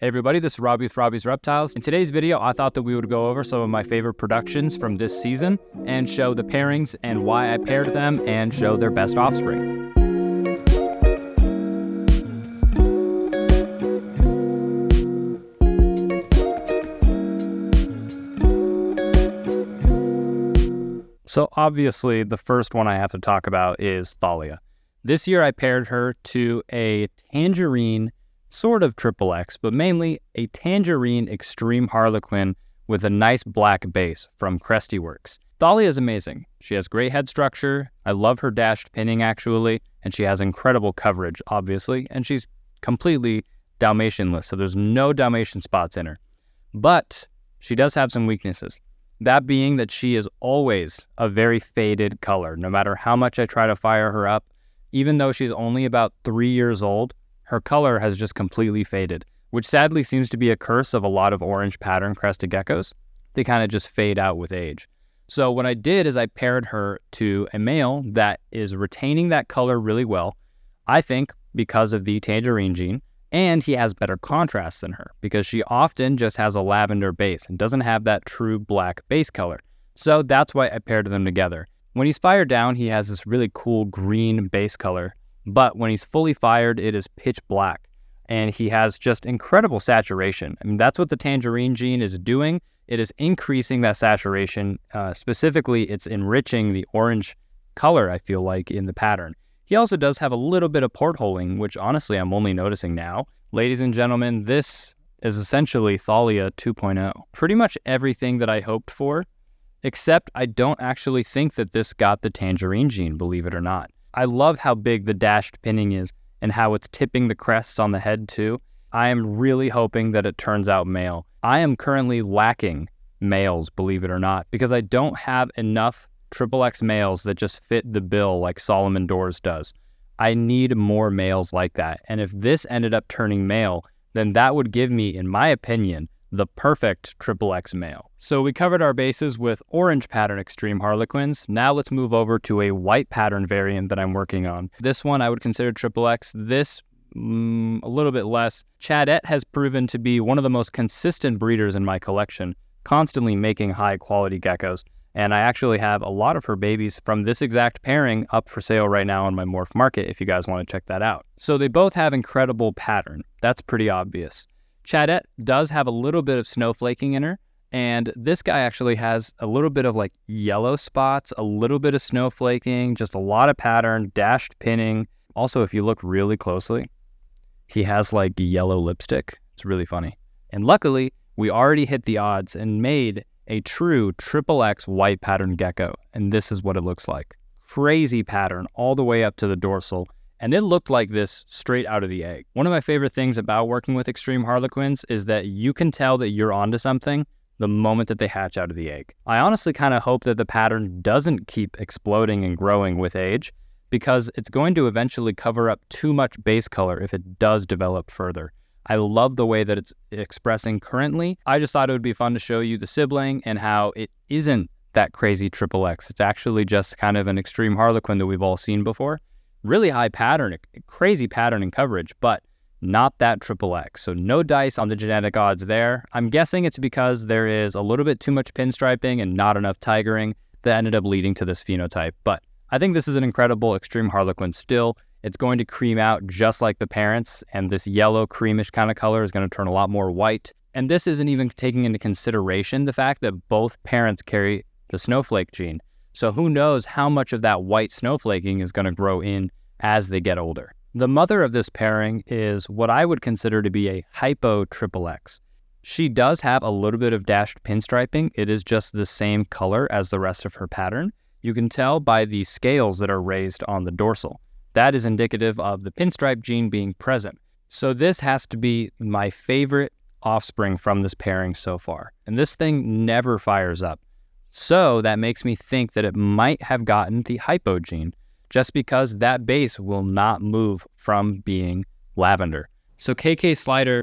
Hey everybody, this is Robbie with Robbie's Reptiles. In today's video, I thought that we would go over some of my favorite productions from this season and show the pairings and why I paired them and show their best offspring. So obviously, the first one I have to talk about is Thalia. This year I paired her to a Tangerine sort of triple X, but mainly a Tangerine Extreme Harlequin with a nice black base from Crested Works. Thalia is amazing. She has great head structure. I love her dashed pinning actually, and she has incredible coverage obviously, and she's completely Dalmatianless, so there's no Dalmatian spots in her. But she does have some weaknesses. That being that she is always a very faded color. No matter how much I try to fire her up, even though she's only about 3 years old, her color has just completely faded, which sadly seems to be a curse of a lot of orange pattern Crested Geckos. They kind of just fade out with age. So what I did is I paired her to a male that is retaining that color really well, I think because of the Tangerine gene, and he has better contrast than her because she often just has a lavender base and doesn't have that true black base color. So that's why I paired them together. When he's fired down, he has this really cool green base color. But when he's fully fired, it is pitch black, and he has just incredible saturation. I mean, that's what the Tangerine gene is doing. It is increasing that saturation. Specifically, it's enriching the orange color, I feel like, in the pattern. He also does have a little bit of portholing, which honestly I'm only noticing now. Ladies and gentlemen, this is essentially Thalia 2.0. Pretty much everything that I hoped for, except I don't actually think that this got the Tangerine gene, believe it or not. I love how big the dashed pinning is and how it's tipping the crests on the head too. I am really hoping that it turns out male. I am currently lacking males, believe it or not, because I don't have enough XXX males that just fit the bill like Solomon Doors does. I need more males like that. And if this ended up turning male, then that would give me, in my opinion, the perfect XXX male. So we covered our bases with orange pattern Extreme Harlequins. Now let's move over to a white pattern variant that I'm working on. This one I would consider XXX. This, a little bit less. Chadette has proven to be one of the most consistent breeders in my collection, constantly making high quality geckos. And I actually have a lot of her babies from this exact pairing up for sale right now on my Morph Market if you guys want to check that out. So they both have incredible pattern. That's pretty obvious. Chadette does have a little bit of snowflaking in her, and this guy actually has a little bit of like yellow spots, a little bit of snowflaking, just a lot of pattern, dashed pinning. Also, if you look really closely, he has like yellow lipstick. It's really funny. And luckily, we already hit the odds and made a true XXX white pattern gecko, and this is what it looks like. Crazy pattern all the way up to the dorsal. And it looked like this straight out of the egg. One of my favorite things about working with Extreme Harlequins is that you can tell that you're onto something the moment that they hatch out of the egg. I honestly kind of hope that the pattern doesn't keep exploding and growing with age, because it's going to eventually cover up too much base color if it does develop further. I love the way that it's expressing currently. I just thought it would be fun to show you the sibling and how it isn't that crazy XXX. It's actually just kind of an Extreme Harlequin that we've all seen before. Really high pattern, crazy pattern and coverage, but not that XXX. So no dice on the genetic odds there. I'm guessing it's because there is a little bit too much pinstriping and not enough tigering that ended up leading to this phenotype. But I think this is an incredible Extreme Harlequin still. It's going to cream out just like the parents, and this yellow creamish kind of color is going to turn a lot more white. And this isn't even taking into consideration the fact that both parents carry the snowflake gene. So who knows how much of that white snowflaking is going to grow in as they get older. The mother of this pairing is what I would consider to be a Hypo XXX. She does have a little bit of dashed pinstriping. It is just the same color as the rest of her pattern. You can tell by the scales that are raised on the dorsal. That is indicative of the pinstripe gene being present. So this has to be my favorite offspring from this pairing so far. And this thing never fires up. So that makes me think that it might have gotten the Hypo gene, just because that base will not move from being lavender. So KK Slider,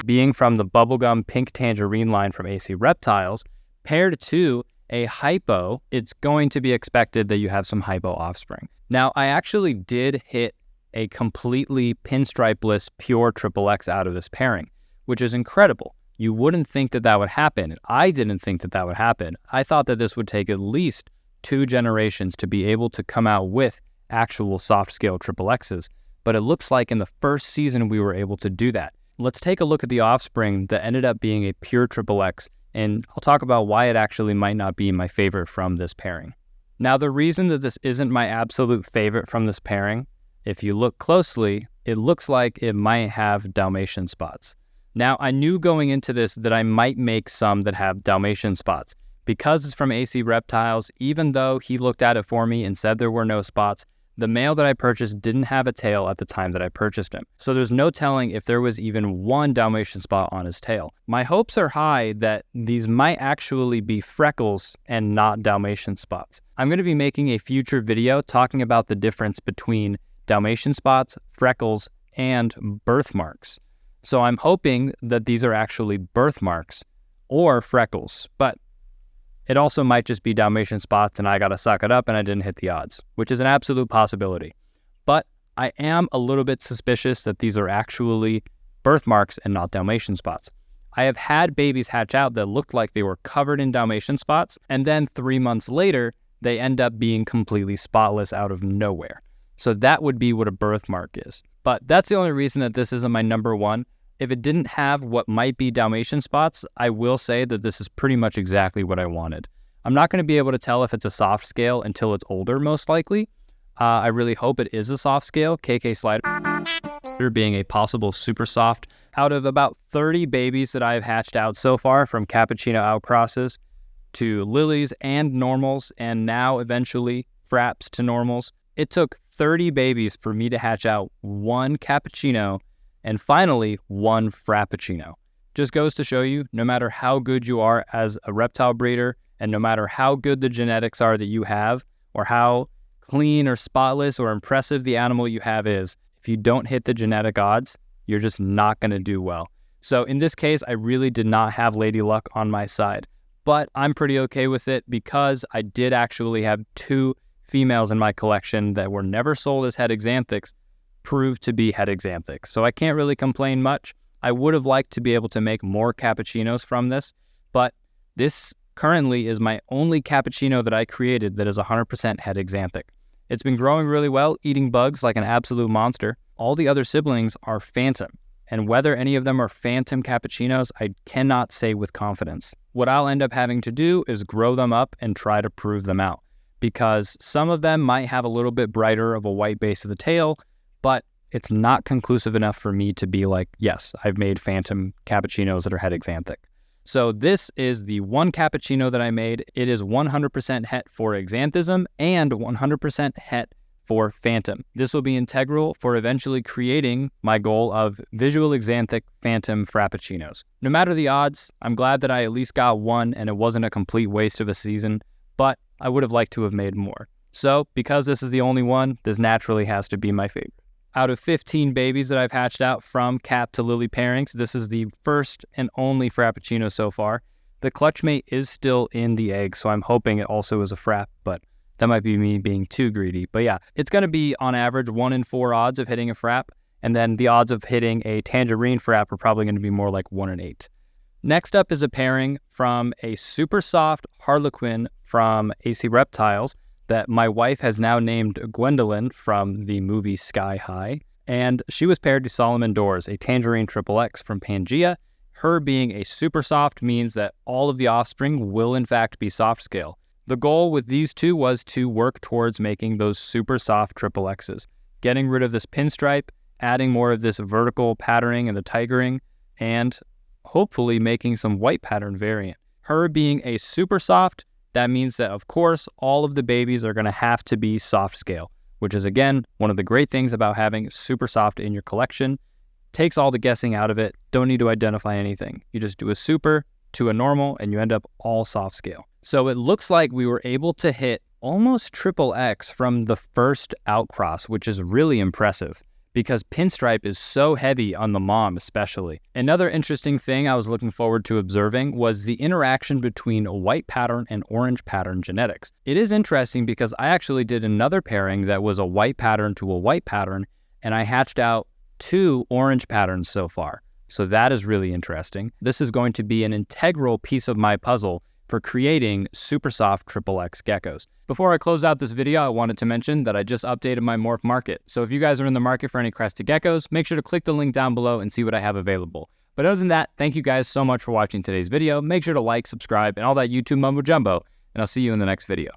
being from the bubblegum pink tangerine line from AC Reptiles, paired to a Hypo, it's going to be expected that you have some Hypo offspring. Now, I actually did hit a completely pinstripeless, pure triple X out of this pairing, which is incredible. You wouldn't think that that would happen. I didn't think that that would happen. I thought that this would take at least 2 generations to be able to come out with actual soft scale triple X's, but it looks like in the first season we were able to do that. Let's take a look at the offspring that ended up being a pure triple X, and I'll talk about why it actually might not be my favorite from this pairing. Now, the reason that this isn't my absolute favorite from this pairing, if you look closely, it looks like it might have Dalmatian spots. Now, I knew going into this that I might make some that have Dalmatian spots. Because it's from AC Reptiles, even though he looked at it for me and said there were no spots, the male that I purchased didn't have a tail at the time that I purchased him. So there's no telling if there was even one Dalmatian spot on his tail. My hopes are high that these might actually be freckles and not Dalmatian spots. I'm going to be making a future video talking about the difference between Dalmatian spots, freckles, and birthmarks. So I'm hoping that these are actually birthmarks or freckles, but it also might just be Dalmatian spots and I gotta suck it up and I didn't hit the odds, which is an absolute possibility. But I am a little bit suspicious that these are actually birthmarks and not Dalmatian spots. I have had babies hatch out that looked like they were covered in Dalmatian spots, and then 3 months later, they end up being completely spotless out of nowhere. So that would be what a birthmark is. But that's the only reason that this isn't my number one. If it didn't have what might be Dalmatian spots, I will say that this is pretty much exactly what I wanted. I'm not going to be able to tell if it's a soft scale until it's older, most likely. I really hope it is a soft scale, KK Slider being a possible super soft. Out of about 30 babies that I've hatched out so far, from Cappuccino outcrosses to lilies and normals, and now eventually fraps to normals, it took 30 babies for me to hatch out one Cappuccino and finally, one Frappuccino. Just goes to show you, no matter how good you are as a reptile breeder, and no matter how good the genetics are that you have, or how clean or spotless or impressive the animal you have is, if you don't hit the genetic odds, you're just not going to do well. So in this case, I really did not have lady luck on my side, but I'm pretty okay with it because I did actually have 2 females in my collection that were never sold as het xanthics, proved to be het xanthics. So I can't really complain much. I would have liked to be able to make more cappuccinos from this, but this currently is my only cappuccino that I created that is 100% het xanthic. It's been growing really well, eating bugs like an absolute monster. All the other siblings are phantom, and whether any of them are phantom cappuccinos, I cannot say with confidence. What I'll end up having to do is grow them up and try to prove them out, because some of them might have a little bit brighter of a white base of the tail, but it's not conclusive enough for me to be like, yes, I've made phantom cappuccinos that are het xanthic. So this is the one cappuccino that I made. It is 100% het for xanthism and 100% het for phantom. This will be integral for eventually creating my goal of visual xanthic phantom frappuccinos. No matter the odds, I'm glad that I at least got one and it wasn't a complete waste of a season, but I would have liked to have made more. So because this is the only one, this naturally has to be my favorite. Out of 15 babies that I've hatched out from cap to lily pairings, this is the first and only Frappuccino so far. The clutch mate is still in the egg, so I'm hoping it also is a frap, but that might be me being too greedy. But yeah, it's going to be on average 1 in 4 odds of hitting a frap, and then the odds of hitting a Tangerine frap are probably going to be more like 1 in 8. Next up is a pairing from a super soft Harlequin from AC Reptiles that my wife has now named Gwendolyn from the movie Sky High. And she was paired to Solomon Doors, a Tangerine Triple X from Pangea. Her being a super soft means that all of the offspring will in fact be soft scale. The goal with these two was to work towards making those super soft Triple X's, getting rid of this pinstripe, adding more of this vertical patterning and the tigering, and hopefully making some white pattern variant. Her being a super soft, that means that, of course, all of the babies are going to have to be soft scale, which is, again, one of the great things about having super soft in your collection. Takes all the guessing out of it. Don't need to identify anything. You just do a super to a normal, and you end up all soft scale. So it looks like we were able to hit almost triple X from the first outcross, which is really impressive, because pinstripe is so heavy on the mom especially. Another interesting thing I was looking forward to observing was the interaction between a white pattern and orange pattern genetics. It is interesting because I actually did another pairing that was a white pattern to a white pattern, and I hatched out 2 orange patterns so far. So that is really interesting. This is going to be an integral piece of my puzzle for creating super soft XXX geckos. Before I close out this video, I wanted to mention that I just updated my morph market. So if you guys are in the market for any Crested Geckos, make sure to click the link down below and see what I have available. But other than that, thank you guys so much for watching today's video. Make sure to like, subscribe, and all that YouTube mumbo jumbo, and I'll see you in the next video.